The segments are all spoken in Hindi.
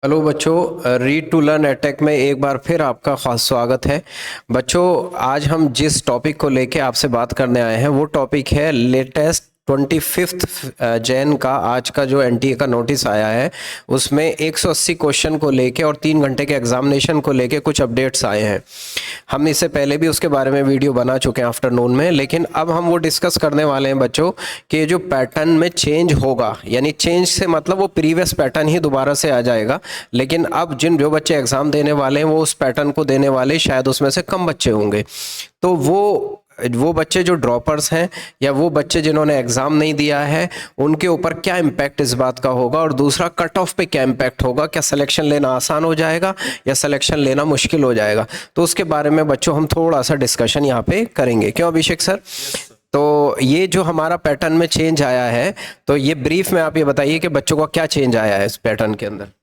हेलो बच्चों, रीड टू लर्न एटेक में एक बार फिर आपका खास स्वागत है। बच्चों, आज हम जिस टॉपिक को लेके आपसे बात करने आए हैं वो टॉपिक है लेटेस्ट 25 जैन का आज का जो एनटीए का नोटिस आया है उसमें 180 क्वेश्चन को लेके और 3 घंटे के एग्जामिनेशन को लेके कुछ अपडेट्स आए हैं। हम इससे पहले भी उसके बारे में वीडियो बना चुके हैं आफ्टरनून में, लेकिन अब हम वो डिस्कस करने वाले हैं बच्चों कि जो पैटर्न में चेंज होगा, यानी चेंज से मतलब वो प्रीवियस पैटर्न ही दोबारा से आ जाएगा, लेकिन अब जो बच्चे एग्ज़ाम देने वाले हैं वो उस पैटर्न को देने वाले शायद उसमें से कम बच्चे होंगे। तो वो बच्चे जो ड्रॉपर्स हैं या वो बच्चे जिन्होंने एग्ज़ाम नहीं दिया है उनके ऊपर क्या इम्पैक्ट इस बात का होगा, और दूसरा कट ऑफ पे क्या इम्पैक्ट होगा, क्या सिलेक्शन लेना आसान हो जाएगा या सिलेक्शन लेना मुश्किल हो जाएगा। तो उसके बारे में बच्चों हम थोड़ा सा डिस्कशन यहाँ पे करेंगे। क्यों अभिषेक सर? तो ये जो हमारा पैटर्न में चेंज आया है, तो ये ब्रीफ में आप ये बताइए कि बच्चों का क्या चेंज आया है इस पैटर्न के अंदर।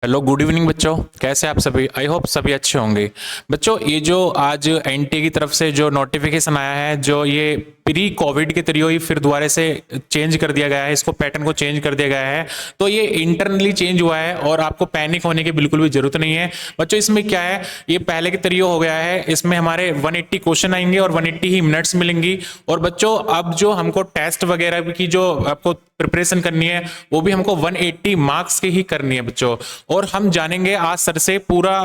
हेलो, गुड इवनिंग बच्चों। कैसे आप सभी? आई होप सभी अच्छे होंगे। बच्चों, ये जो आज एनटीए की तरफ से जो नोटिफिकेशन आया है, जो ये प्री कोविड के तरीके ही फिर दोबारा से चेंज कर दिया गया है, इसको पैटर्न को चेंज कर दिया गया है, तो ये इंटरनली चेंज हुआ है और आपको पैनिक होने की बिल्कुल भी जरूरत नहीं है। बच्चों, इसमें क्या है, ये पहले के तरीके हो गया है, इसमें हमारे 180 क्वेश्चन आएंगे और 180 ही मिनट्स मिलेंगी। और बच्चों, अब जो हमको टेस्ट वगैरह की जो आपको प्रिपरेशन करनी है वो भी हमको 180 मार्क्स की ही करनी है बच्चों। और हम जानेंगे आज सर से पूरा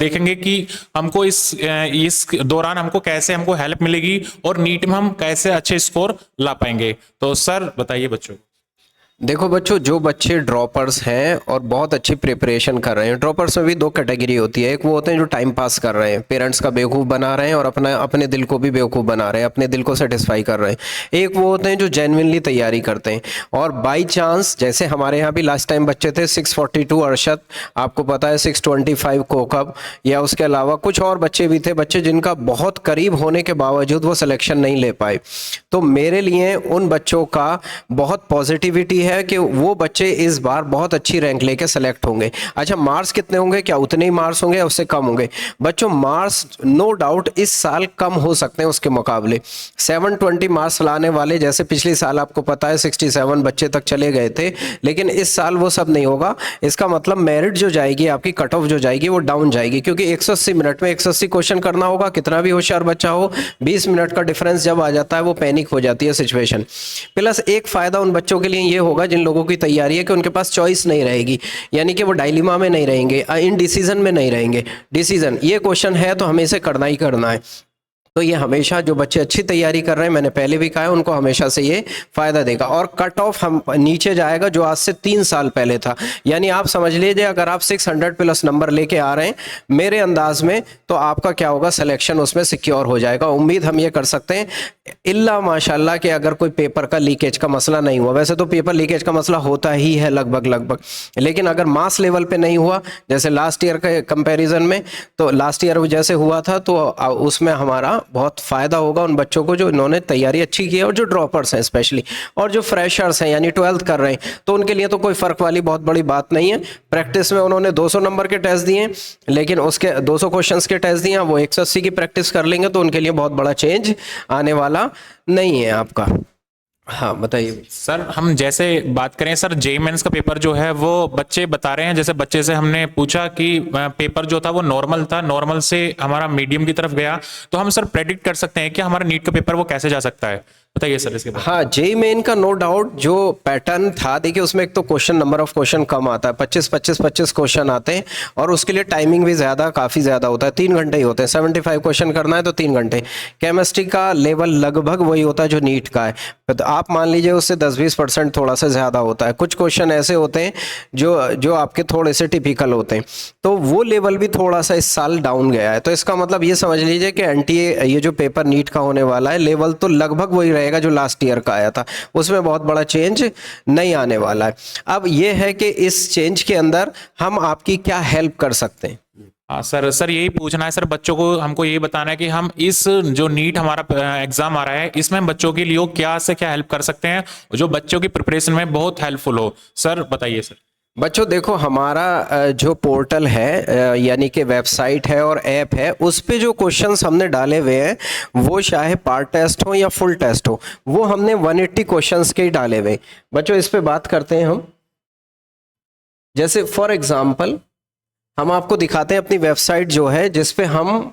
देखेंगे कि हमको इस दौरान हमको कैसे हमको हेल्प मिलेगी और नीट में हम कैसे अच्छे स्कोर ला पाएंगे। तो सर बताइए बच्चों। देखो बच्चों, जो बच्चे ड्रॉपर्स हैं और बहुत अच्छी प्रिपरेशन कर रहे हैं, ड्रॉपर्स में भी दो कैटेगरी होती है। एक वो होते हैं जो टाइम पास कर रहे हैं, पेरेंट्स का बेवकूफ़ बना रहे हैं और अपने दिल को भी बेवकूफ़ बना रहे हैं, अपने दिल को सेटिस्फाई कर रहे हैं। एक वो होते हैं जो जेन्युइनली तैयारी करते हैं और बाई चांस, जैसे हमारे यहाँ भी लास्ट टाइम बच्चे थे 642 अरशद, आपको पता है 625 कोकब, या उसके अलावा कुछ और बच्चे भी थे, बच्चे जिनका बहुत करीब होने के बावजूद वो सिलेक्शन नहीं ले पाए। तो मेरे लिए उन बच्चों का बहुत पॉजिटिविटी है कि वो बच्चे इस बार बहुत अच्छी रैंक लेके सेलेक्ट होंगे। अच्छा, मार्क्स कितने होंगे? क्या उतने ही मार्क्स होंगे या उससे कम होंगे? बच्चों, मार्क्स नो डाउट इस साल कम हो सकते हैं उसके मुकाबले। 720 मार्क्स लाने वाले, जैसे पिछले साल आपको पता है 67 बच्चे तक चले गए थे, लेकिन इस साल वो सब नहीं होगा। इसका मतलब मेरिट जो जाएगी, आपकी कट ऑफ जो जाएगी वो डाउन जाएगी, क्योंकि 180 मिनट में 180 क्वेश्चन करना होगा। कितना भी होशियार बच्चा हो, 20 मिनट का डिफरेंस जब आ जाता है वो पैनिक हो जाती है सिचुएशन। प्लस एक फायदा उन बच्चों के लिए ये होगा जिन लोगों की तैयारी है कि उनके पास चॉइस नहीं रहेगी, यानी कि वो डायलिमा में नहीं रहेंगे, इन डिसीजन में नहीं रहेंगे। डिसीजन, ये क्वेश्चन है तो हमें इसे करना ही करना है। तो ये हमेशा जो बच्चे अच्छी तैयारी कर रहे हैं, मैंने पहले भी कहा है, उनको हमेशा से ये फायदा देगा। और कट ऑफ हम नीचे जाएगा जो आज से 3 साल पहले था, यानी आप समझ लीजिए अगर आप 600 प्लस नंबर लेके आ रहे हैं मेरे अंदाज में, तो आपका क्या होगा, सिलेक्शन उसमें सिक्योर हो जाएगा। उम्मीद हम ये कर सकते हैं, इल्ला माशाल्लाह कि अगर कोई पेपर का लीकेज का मसला नहीं हुआ। वैसे तो पेपर लीकेज का मसला होता ही है लगभग, लेकिन अगर मास लेवल पे नहीं हुआ, जैसे लास्ट ईयर के कंपैरिजन में, तो लास्ट ईयर जैसे हुआ था, तो उसमें हमारा बहुत फ़ायदा होगा उन बच्चों को जो इन्होंने तैयारी अच्छी की है, और जो ड्रॉपर्स हैं स्पेशली, और जो फ्रेशर्स हैं यानी 12th कर रहे हैं, तो उनके लिए तो कोई फ़र्क वाली बहुत बड़ी बात नहीं है। प्रैक्टिस में उन्होंने 200 नंबर के टेस्ट दिए, लेकिन उसके 200 क्वेश्चंस के टेस्ट दिए, वो 180 की प्रैक्टिस कर लेंगे तो उनके लिए बहुत बड़ा चेंज आने वाला नहीं है आपका। हाँ बताइए सर, हम जैसे बात करें सर, जेईई मेंस का पेपर जो है वो बच्चे बता रहे हैं, जैसे बच्चे से हमने पूछा कि पेपर जो था वो नॉर्मल था, नॉर्मल से हमारा मीडियम की तरफ गया, तो हम सर प्रेडिक्ट कर सकते हैं कि हमारा नीट का पेपर वो कैसे जा सकता है? बताइए सर इसके बाद। हाँ, जेईई मेन का नो डाउट जो पैटर्न था, देखिए उसमें एक तो क्वेश्चन, नंबर ऑफ क्वेश्चन कम आता है, 25 क्वेश्चन आते हैं, और उसके लिए टाइमिंग भी काफ़ी ज़्यादा होता है, 3 घंटे ही होते हैं। 75 क्वेश्चन करना है तो 3 घंटे। केमिस्ट्री का लेवल लगभग वही होता है जो नीट का है, तो आप मान लीजिए उससे 10-20% थोड़ा सा ज़्यादा होता है। कुछ क्वेश्चन ऐसे होते हैं जो आपके थोड़े से टिपिकल होते हैं, तो वो लेवल भी थोड़ा सा इस साल डाउन गया है। तो इसका मतलब ये समझ लीजिए कि एनटीए, ये जो पेपर नीट का होने वाला है, लेवल तो लगभग वही रहेगा जो लास्ट ईयर का आया था, उसमें बहुत बड़ा चेंज नहीं आने वाला है। अब ये है कि इस चेंज के अंदर हम आपकी क्या हेल्प कर सकते हैं। हाँ सर यही पूछना है सर, बच्चों को हमको यही बताना है कि हम इस जो नीट हमारा एग्जाम आ रहा है इसमें हम बच्चों के लिए क्या से क्या हेल्प कर सकते हैं जो बच्चों की प्रिपरेशन में बहुत हेल्पफुल हो। सर बताइए सर। बच्चों देखो, हमारा जो पोर्टल है, यानी कि वेबसाइट है और ऐप है, उस पे जो क्वेश्चंस हमने डाले हुए हैं वो चाहे पार्ट टेस्ट हो या फुल टेस्ट हो, वो हमने 180 क्वेश्चंस के ही डाले हुए हैं। बच्चों इस पे बात करते हैं हम। जैसे फॉर एग्जांपल हम आपको दिखाते हैं अपनी वेबसाइट जो है, जिस पे हम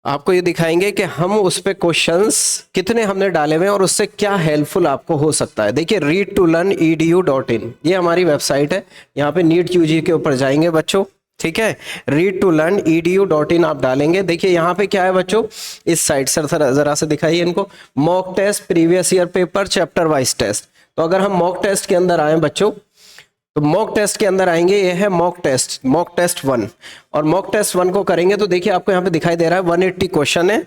आपको ये दिखाएंगे कि हम उस पे क्वेश्चंस कितने हमने डाले हुए हैं और उससे क्या हेल्पफुल आपको हो सकता है। देखिए read2learn.edu.in ये हमारी वेबसाइट है। यहाँ पे नीट यूजी के ऊपर जाएंगे बच्चों, ठीक है। read2learn.edu.in आप डालेंगे। देखिए यहाँ पे क्या है बच्चों, इस साइड से जरा से दिखाइए इनको, mock test, previous year paper, chapter wise test. तो अगर हम मॉक टेस्ट के अंदर आए बच्चों, तो मॉक टेस्ट के अंदर आएंगे, ये है मॉक टेस्ट 1 और मॉक टेस्ट 1 को करेंगे तो देखिए आपको यहाँ पे दिखाई दे रहा है 180 क्वेश्चन है।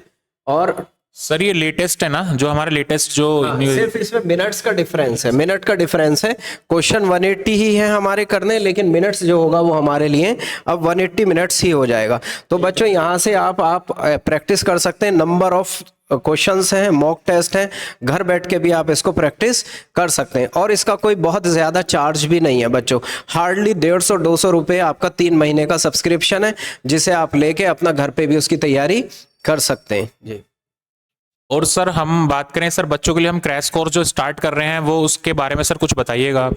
और सर ये लेटेस्ट है ना, जो हमारा लेटेस्ट जो सिर्फ इसमें मिनट्स का डिफरेंस है, मिनट का डिफरेंस है। क्वेश्चन 180 ही है हमारे करने, लेकिन मिनट्स जो होगा वो हमारे लिए अब 180 मिनट्स ही हो जाएगा। तो बच्चों यहाँ से आप प्रैक्टिस कर सकते हैं। नंबर ऑफ क्वेश्चंस हैं, मॉक टेस्ट है, घर बैठ के भी आप इसको प्रैक्टिस कर सकते हैं। और इसका कोई बहुत ज़्यादा चार्ज भी नहीं है बच्चों, हार्डली 150-200 रुपये आपका 3 महीने का सब्सक्रिप्शन है, जिसे आप लेके अपना घर पे भी उसकी तैयारी कर सकते हैं जी। और सर हम बात करें सर बच्चों के लिए हम क्रैश कोर्स जो स्टार्ट कर रहे हैं वो उसके बारे में सर कुछ बताइएगा आप।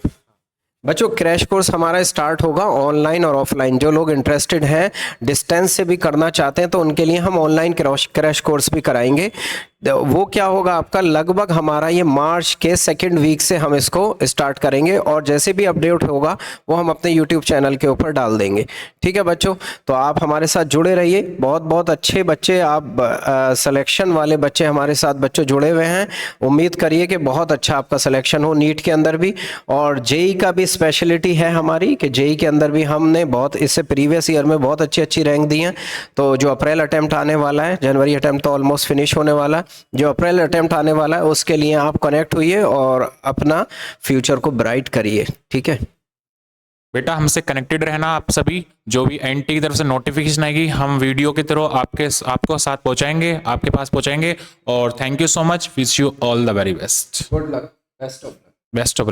बच्चों क्रैश कोर्स हमारा स्टार्ट होगा ऑनलाइन और ऑफलाइन। जो लोग इंटरेस्टेड हैं, डिस्टेंस से भी करना चाहते हैं, तो उनके लिए हम ऑनलाइन क्रैश कोर्स भी कराएंगे। वो क्या होगा आपका, लगभग हमारा ये मार्च के 2nd वीक से हम इसको स्टार्ट करेंगे और जैसे भी अपडेट होगा वो हम अपने यूट्यूब चैनल के ऊपर डाल देंगे, ठीक है बच्चों। तो आप हमारे साथ जुड़े रहिए। बहुत बहुत अच्छे बच्चे, आप सिलेक्शन वाले बच्चे हमारे साथ बच्चों जुड़े हुए हैं। उम्मीद करिए कि बहुत अच्छा आपका सिलेक्शन हो नीट के अंदर भी। और जेई का भी स्पेशलिटी है हमारी कि जेई के अंदर भी हमने बहुत इससे प्रीवियस ईयर में बहुत अच्छी रैंक दी है। तो जो अप्रैल अटेम्प्ट आने वाला है, जनवरी अटेम्प्ट तो ऑलमोस्ट फिनिश होने वाला है, जो अप्रैल अटेम्प्ट आने वाला है उसके लिए आप कनेक्ट हुइए और अपना फ्यूचर को ब्राइट करिए, ठीक है बेटा। हमसे कनेक्टेड रहना आप सभी। जो भी एनटी की तरफ से नोटिफिकेशन आएगी हम वीडियो के थ्रू आपको साथ पहुंचाएंगे, आपके पास पहुंचाएंगे। और thank you so much, wish you all the very best. Good luck, best of luck. Best of